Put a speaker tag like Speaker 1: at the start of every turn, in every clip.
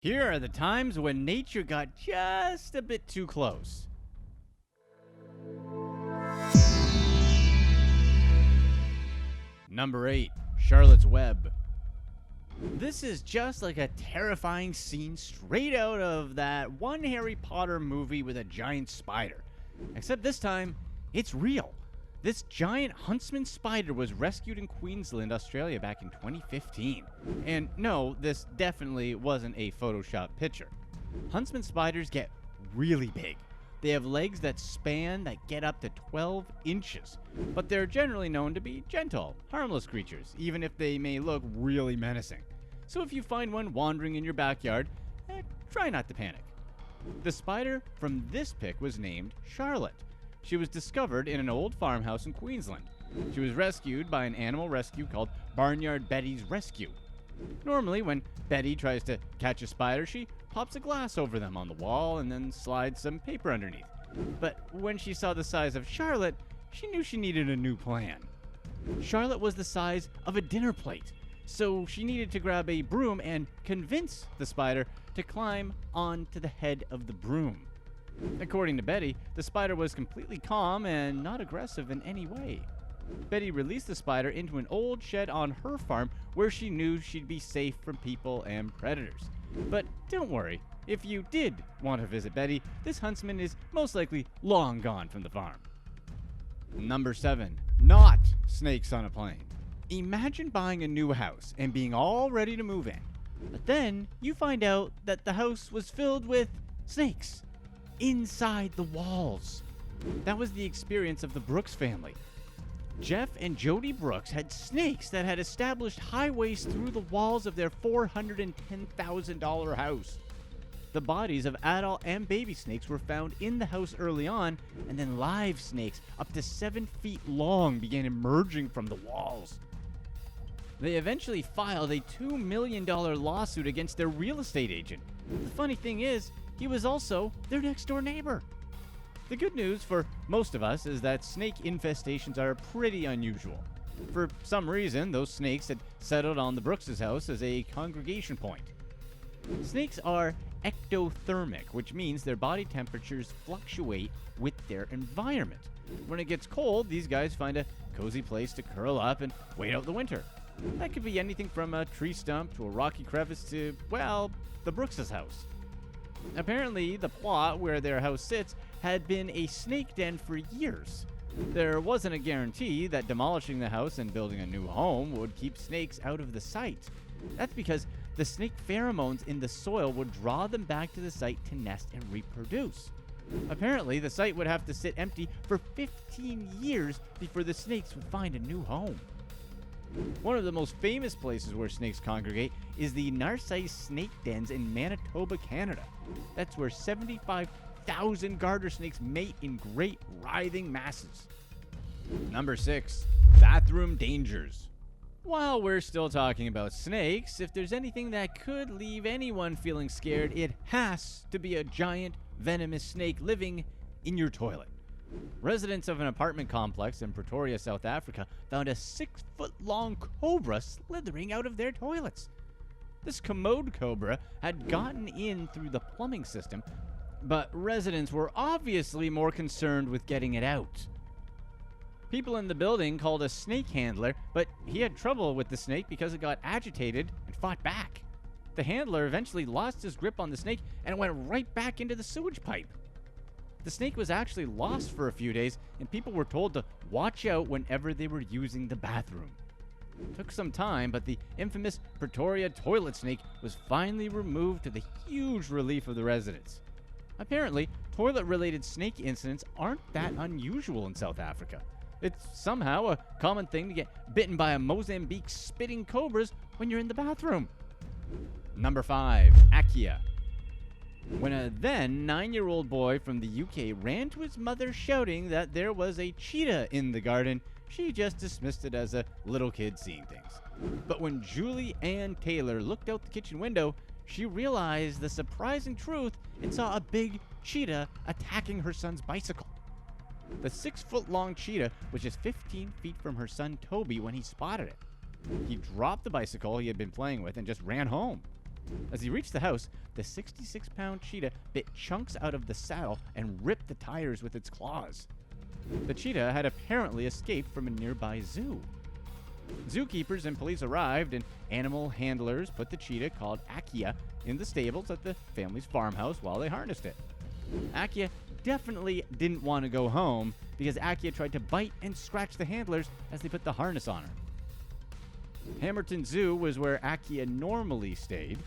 Speaker 1: Here are the times when nature got just a bit too close. Number 8. Charlotte's Web. This is just like a terrifying scene straight out of that one Harry Potter movie with a giant spider. Except this time, it's real. This giant huntsman spider was rescued in Queensland, Australia back in 2015. And no, this definitely wasn't a Photoshop picture. Huntsman spiders get really big. They have legs that span that get up to 12 inches. But they're generally known to be gentle, harmless creatures, even if they may look really menacing. So if you find one wandering in your backyard, try not to panic. The spider from this pic was named Charlotte. She was discovered in an old farmhouse in Queensland. She was rescued by an animal rescue called Barnyard Betty's Rescue. Normally, when Betty tries to catch a spider, she pops a glass over them on the wall and then slides some paper underneath. But when she saw the size of Charlotte, she knew she needed a new plan. Charlotte was the size of a dinner plate, so she needed to grab a broom and convince the spider to climb onto the head of the broom. According to Betty, the spider was completely calm and not aggressive in any way. Betty released the spider into an old shed on her farm where she knew she'd be safe from people and predators. But don't worry, if you did want to visit Betty, this huntsman is most likely long gone from the farm. Number 7. Not snakes on a plane. Imagine buying a new house and being all ready to move in. But then you find out that the house was filled with snakes inside the walls. That was the experience of the Brooks family. Jeff and Jody Brooks had snakes that had established highways through the walls of their $410,000 house. The bodies of adult and baby snakes were found in the house early on, and then live snakes up to 7 feet long began emerging from the walls. They eventually filed a $2 million lawsuit against their real estate agent. The funny thing is, he was also their next-door neighbor. The good news for most of us is that snake infestations are pretty unusual. For some reason, those snakes had settled on the Brooks' house as a congregation point. Snakes are ectothermic, which means their body temperatures fluctuate with their environment. When it gets cold, these guys find a cozy place to curl up and wait out the winter. That could be anything from a tree stump to a rocky crevice to, well, the Brooks' house. Apparently, the plot where their house sits had been a snake den for years. There wasn't a guarantee that demolishing the house and building a new home would keep snakes out of the site. That's because the snake pheromones in the soil would draw them back to the site to nest and reproduce. Apparently, the site would have to sit empty for 15 years before the snakes would find a new home. One of the most famous places where snakes congregate is the Narcisse snake dens in Manitoba, Canada. That's where 75,000 garter snakes mate in great writhing masses. Number 6. Bathroom dangers. While we're still talking about snakes, if there's anything that could leave anyone feeling scared, it has to be a giant venomous snake living in your toilet. Residents of an apartment complex in Pretoria, South Africa, found a 6-foot-long cobra slithering out of their toilets. This commode cobra had gotten in through the plumbing system, but residents were obviously more concerned with getting it out. People in the building called a snake handler, but he had trouble with the snake because it got agitated and fought back. The handler eventually lost his grip on the snake and it went right back into the sewage pipe. The snake was actually lost for a few days, and people were told to watch out whenever they were using the bathroom. It took some time, but the infamous Pretoria toilet snake was finally removed to the huge relief of the residents. Apparently, toilet-related snake incidents aren't that unusual in South Africa. It's somehow a common thing to get bitten by a Mozambique spitting cobras when you're in the bathroom. Number 5. AKEA. When a then 9-year-old boy from the UK ran to his mother shouting that there was a cheetah in the garden, she just dismissed it as a little kid seeing things. But when Julie Ann Taylor looked out the kitchen window, she realized the surprising truth and saw a big cheetah attacking her son's bicycle. The 6-foot-long cheetah was just 15 feet from her son Toby when he spotted it. He dropped the bicycle he had been playing with and just ran home. As he reached the house, the 66-pound cheetah bit chunks out of the saddle and ripped the tires with its claws. The cheetah had apparently escaped from a nearby zoo. Zookeepers and police arrived, and animal handlers put the cheetah, called AKEA, in the stables at the family's farmhouse while they harnessed it. AKEA definitely didn't want to go home because AKEA tried to bite and scratch the handlers as they put the harness on her. Hamerton Zoo was where AKEA normally stayed.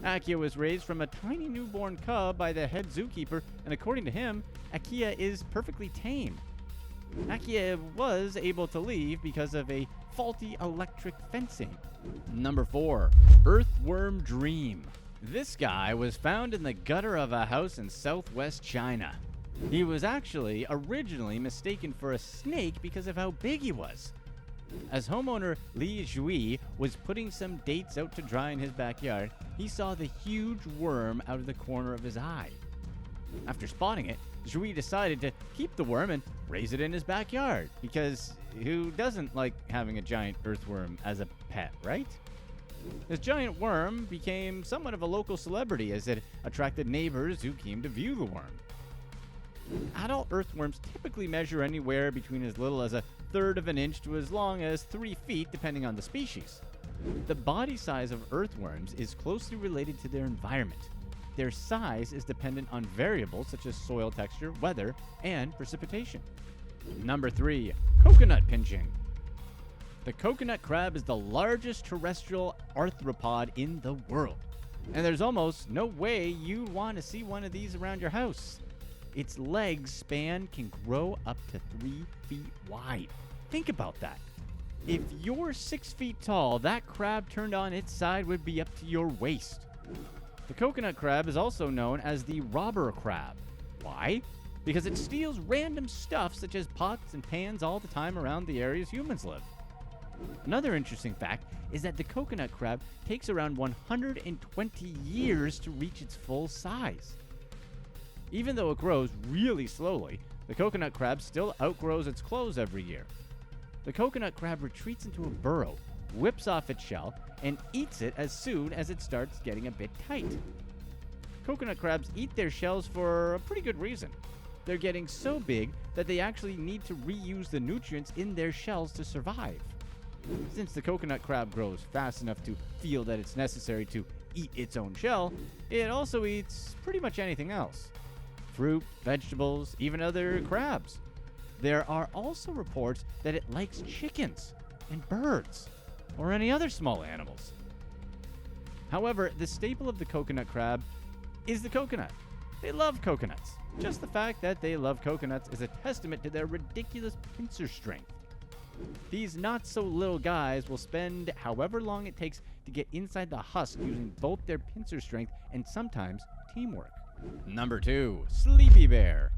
Speaker 1: AKEA was raised from a tiny newborn cub by the head zookeeper, and according to him, AKEA is perfectly tame. AKEA was able to leave because of a faulty electric fencing. Number 4. Earthworm Dream. This guy was found in the gutter of a house in southwest China. He was actually originally mistaken for a snake because of how big he was. As homeowner Li Zhui was putting some dates out to dry in his backyard, he saw the huge worm out of the corner of his eye. After spotting it, Zhui decided to keep the worm and raise it in his backyard, because who doesn't like having a giant earthworm as a pet, right? This giant worm became somewhat of a local celebrity as it attracted neighbors who came to view the worm. Adult earthworms typically measure anywhere between as little as 1/3 of an inch to as long as 3 feet, depending on the species. The body size of earthworms is closely related to their environment. Their size is dependent on variables such as soil texture, weather, and precipitation. Number 3. Coconut pinching. The coconut crab is the largest terrestrial arthropod in the world, and there's almost no way you'd want to see one of these around your house. Its legs span can grow up to 3 feet wide. Think about that. If you're 6 feet tall, that crab turned on its side would be up to your waist. The coconut crab is also known as the robber crab. Why? Because it steals random stuff such as pots and pans all the time around the areas humans live. Another interesting fact is that the coconut crab takes around 120 years to reach its full size. Even though it grows really slowly, the coconut crab still outgrows its clothes every year. The coconut crab retreats into a burrow, whips off its shell, and eats it as soon as it starts getting a bit tight. Coconut crabs eat their shells for a pretty good reason. They're getting so big that they actually need to reuse the nutrients in their shells to survive. Since the coconut crab grows fast enough to feel that it's necessary to eat its own shell, it also eats pretty much anything else. Fruit, vegetables, even other crabs. There are also reports that it likes chickens and birds, or any other small animals. However, the staple of the coconut crab is the coconut. They love coconuts. Just the fact that they love coconuts is a testament to their ridiculous pincer strength. These not-so-little guys will spend however long it takes to get inside the husk using both their pincer strength and sometimes teamwork. Number 2. Sleepy bear.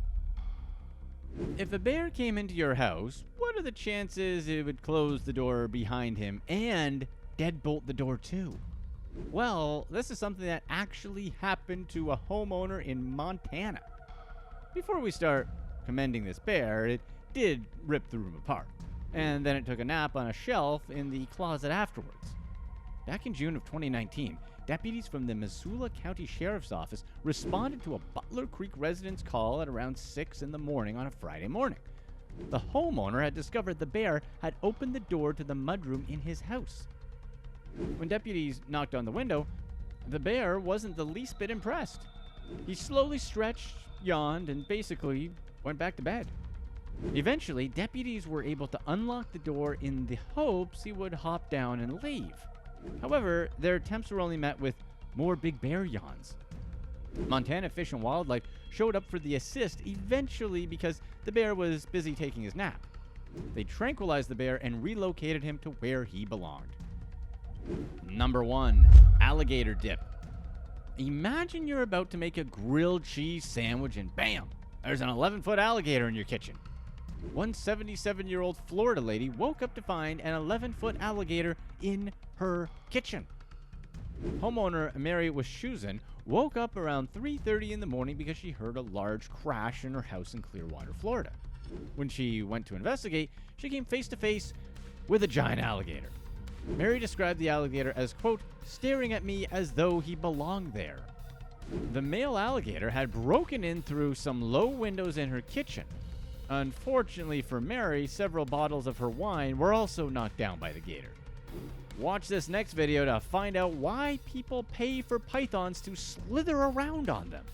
Speaker 1: If a bear came into your house, what are the chances it would close the door behind him and deadbolt the door too? Well, this is something that actually happened to a homeowner in Montana. Before we start commending this bear, it did rip the room apart, and then it took a nap on a shelf in the closet afterwards. Back in June of 2019, deputies from the Missoula County Sheriff's Office responded to a Butler Creek resident's call at around 6 in the morning on a Friday morning. The homeowner had discovered the bear had opened the door to the mudroom in his house. When deputies knocked on the window, the bear wasn't the least bit impressed. He slowly stretched, yawned, and basically went back to bed. Eventually, deputies were able to unlock the door in the hopes he would hop down and leave. However, their attempts were only met with more big bear yawns. Montana Fish and Wildlife showed up for the assist eventually because the bear was busy taking his nap. They tranquilized the bear and relocated him to where he belonged. Number 1. Alligator dip. Imagine you're about to make a grilled cheese sandwich and bam, there's an 11-foot alligator in your kitchen. One 77-year-old Florida lady woke up to find an 11-foot alligator in her kitchen. Homeowner Mary Wischusen woke up around 3:30 in the morning because she heard a large crash in her house in Clearwater, Florida. When she went to investigate, she came face to face with a giant alligator. Mary described the alligator as, quote, staring at me as though he belonged there. The male alligator had broken in through some low windows in her kitchen. Unfortunately for Mary, several bottles of her wine were also knocked down by the gator. Watch this next video to find out why people pay for pythons to slither around on them.